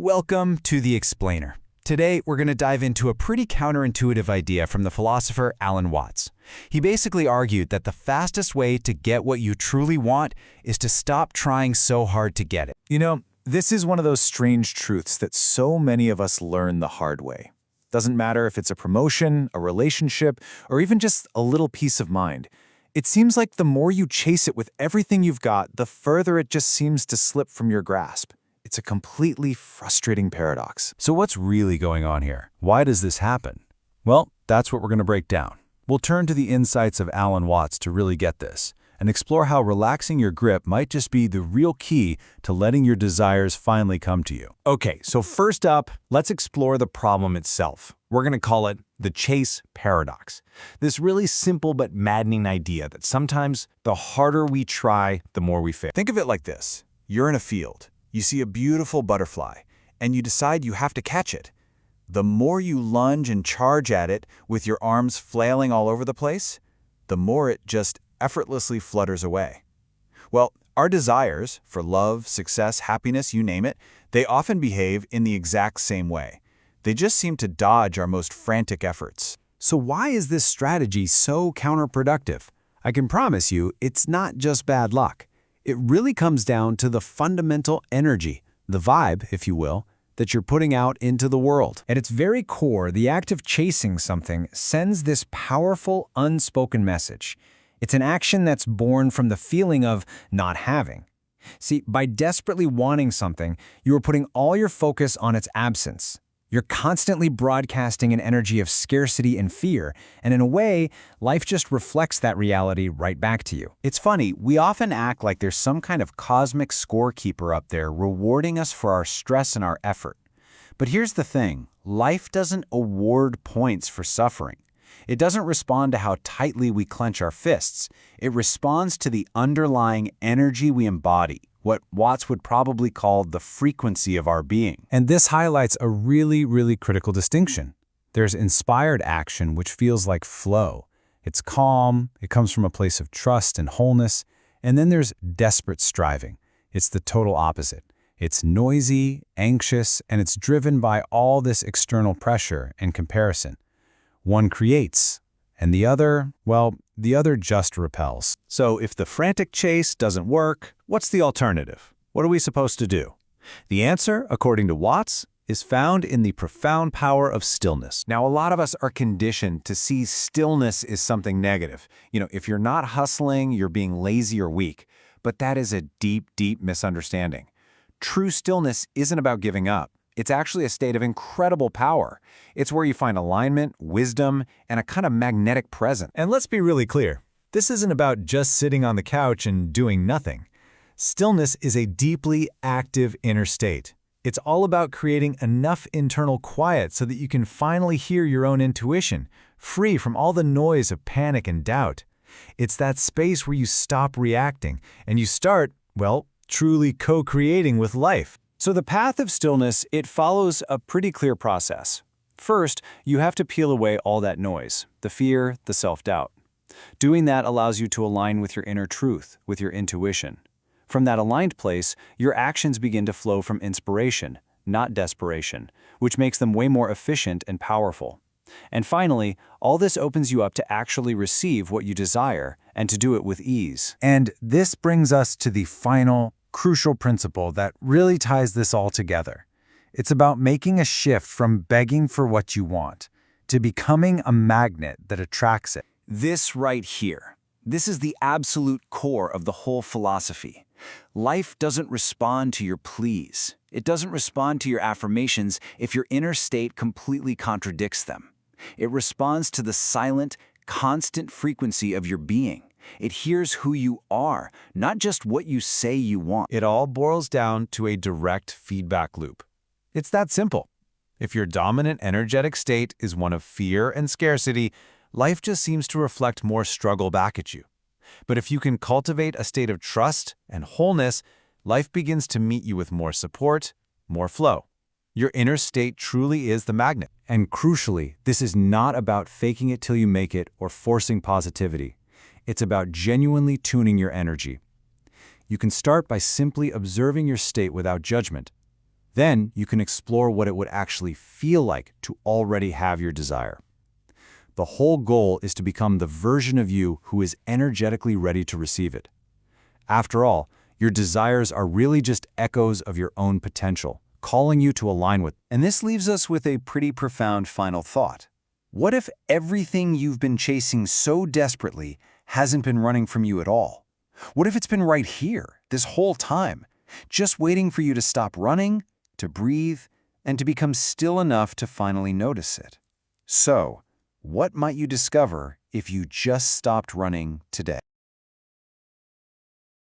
Welcome to The Explainer. Today, we're going to dive into a pretty counterintuitive idea from the philosopher Alan Watts. He basically argued that the fastest way to get what you truly want is to stop trying so hard to get it. You know, this is one of those strange truths that so many of us learn the hard way. Doesn't matter if it's a promotion, a relationship, or even just a little peace of mind. It seems like the more you chase it with everything you've got, the further it just seems to slip from your grasp. It's a completely frustrating paradox. So what's really going on here? Why does this happen? Well, that's what we're going to break down. We'll turn to the insights of Alan Watts to really get this, and explore how relaxing your grip might just be the real key to letting your desires finally come to you. Okay, so first up, let's explore the problem itself. We're going to call it the chase paradox. This really simple but maddening idea that sometimes the harder we try, the more we fail. Think of it like this. You're in a field. You see a beautiful butterfly, and you decide you have to catch it. The more you lunge and charge at it with your arms flailing all over the place, the more it just effortlessly flutters away. Well, our desires for love, success, happiness, you name it, they often behave in the exact same way. They just seem to dodge our most frantic efforts. So why is this strategy so counterproductive? I can promise you, it's not just bad luck. It really comes down to the fundamental energy, the vibe, if you will, that you're putting out into the world. At its very core, the act of chasing something sends this powerful, unspoken message. It's an action that's born from the feeling of not having. See, by desperately wanting something, you are putting all your focus on its absence. You're constantly broadcasting an energy of scarcity and fear, and in a way, life just reflects that reality right back to you. It's funny, we often act like there's some kind of cosmic scorekeeper up there rewarding us for our stress and our effort. But here's the thing, life doesn't award points for suffering. It doesn't respond to how tightly we clench our fists. It responds to the underlying energy we embody, what Watts would probably call the frequency of our being. And this highlights a really critical distinction. There's inspired action, which feels like flow. It's calm, it comes from a place of trust and wholeness, and then there's desperate striving. It's the total opposite. It's noisy, anxious, and it's driven by all this external pressure and comparison. One creates, and the other, well, the other just repels. So if the frantic chase doesn't work, what's the alternative? What are we supposed to do? The answer, according to Watts, is found in the profound power of stillness. Now, a lot of us are conditioned to see stillness as something negative. You know, if you're not hustling, you're being lazy or weak. But that is a deep misunderstanding. True stillness isn't about giving up. It's actually a state of incredible power. It's where you find alignment, wisdom, and a kind of magnetic presence. And let's be really clear. This isn't about just sitting on the couch and doing nothing. Stillness is a deeply active inner state. It's all about creating enough internal quiet so that you can finally hear your own intuition, free from all the noise of panic and doubt. It's that space where you stop reacting and you start, well, truly co-creating with life. So the path of stillness, it follows a pretty clear process. First, you have to peel away all that noise, the fear, the self-doubt. Doing that allows you to align with your inner truth, with your intuition. From that aligned place, your actions begin to flow from inspiration, not desperation, which makes them way more efficient and powerful. And finally, all this opens you up to actually receive what you desire and to do it with ease. And this brings us to the final, crucial principle that really ties this all together. It's about making a shift from begging for what you want to becoming a magnet that attracts it. This right here, this is the absolute core of the whole philosophy. Life doesn't respond to your pleas. It doesn't respond to your affirmations if your inner state completely contradicts them. It responds to the silent, constant frequency of your being. It hears who you are, not just what you say you want. It all boils down to a direct feedback loop. It's that simple. If your dominant energetic state is one of fear and scarcity, life just seems to reflect more struggle back at you. But if you can cultivate a state of trust and wholeness, life begins to meet you with more support, more flow. Your inner state truly is the magnet. And crucially, this is not about faking it till you make it or forcing positivity. It's about genuinely tuning your energy. You can start by simply observing your state without judgment. Then you can explore what it would actually feel like to already have your desire. The whole goal is to become the version of you who is energetically ready to receive it. After all, your desires are really just echoes of your own potential, calling you to align with. And this leaves us with a pretty profound final thought. What if everything you've been chasing so desperately hasn't been running from you at all? What if it's been right here, this whole time, just waiting for you to stop running, to breathe, and to become still enough to finally notice it? So, what might you discover if you just stopped running today?